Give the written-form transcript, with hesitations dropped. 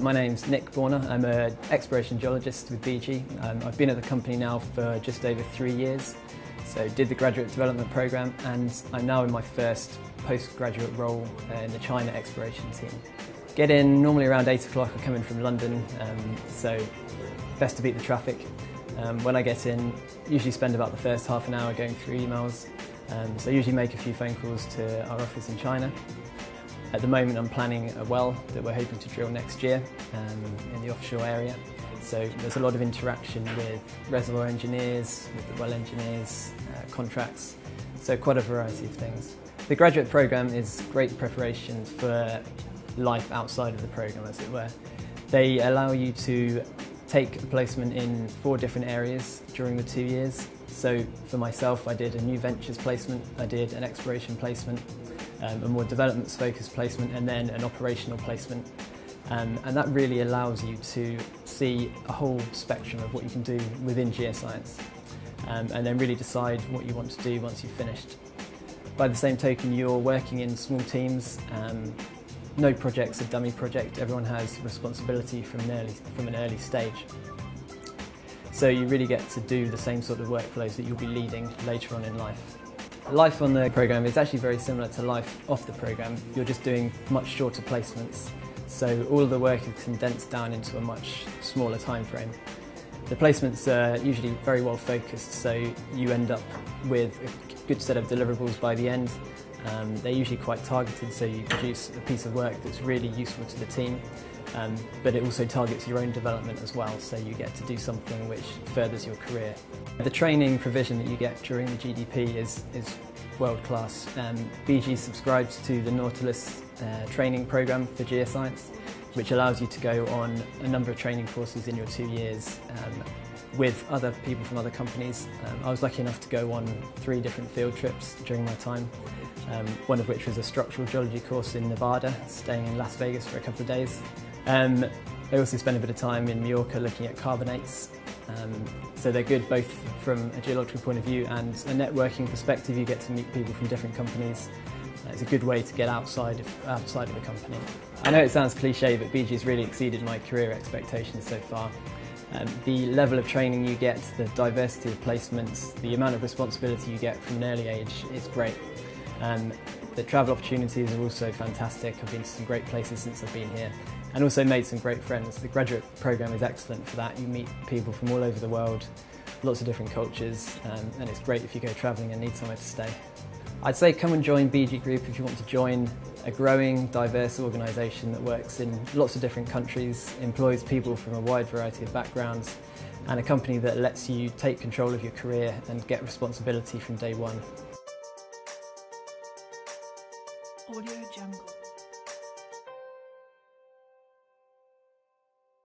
My name's Nick Borner. I'm an exploration geologist with BG. I've been at the company now for just over 3 years. So did the graduate development programme, and I'm now in my first postgraduate role in the China exploration team. Get in normally around 8 o'clock. I come in from London, so best to beat the traffic. When I get in, usually spend about the first half an hour going through emails. So I usually make a few phone calls to our office in China. At the moment I'm planning a well that we're hoping to drill next year in the offshore area. So there's a lot of interaction with reservoir engineers, with the well engineers, contracts, so quite a variety of things. The graduate programme is great preparation for life outside of the programme, as it were. They allow you to take a placement in 4 different areas during the 2 years. So for myself, I did a new ventures placement, I did an exploration placement, a more developments focused placement, and then an operational placement. And that really allows you to see a whole spectrum of what you can do within geoscience, and then really decide what you want to do once you've finished. By the same token, you're working in small teams. No project's a dummy project. Everyone has responsibility from an early stage. So you really get to do the same sort of workflows that you'll be leading later on in life. Life on the programme is actually very similar to life off the programme. You're just doing much shorter placements. So all of the work is condensed down into a much smaller time frame. The placements are usually very well focused, so you end up with a good set of deliverables by the end. They're usually quite targeted, so you produce a piece of work that's really useful to the team, but it also targets your own development as well, so you get to do something which furthers your career. The training provision that you get during the GDP is world class. BG subscribes to the Nautilus training programme for geoscience, which allows you to go on a number of training courses in your 2 years with other people from other companies. I was lucky enough to go on 3 different field trips during my time, one of which was a structural geology course in Nevada, staying in Las Vegas for a couple of days. I also spent a bit of time in Mallorca looking at carbonates. So they're good both from a geological point of view and a networking perspective. You get to meet people from different companies. It's a good way to get outside of the company. I know it sounds cliche, but BG's really exceeded my career expectations so far. The level of training you get, the diversity of placements, the amount of responsibility you get from an early age is great. The travel opportunities are also fantastic. I've been to some great places since I've been here, and also made some great friends. The graduate programme is excellent for that. You meet people from all over the world, lots of different cultures, and it's great if you go travelling and need somewhere to stay. I'd say come and join BG Group if you want to join a growing, diverse organisation that works in lots of different countries, employs people from a wide variety of backgrounds, and a company that lets you take control of your career and get responsibility from day one. Audio Jungle.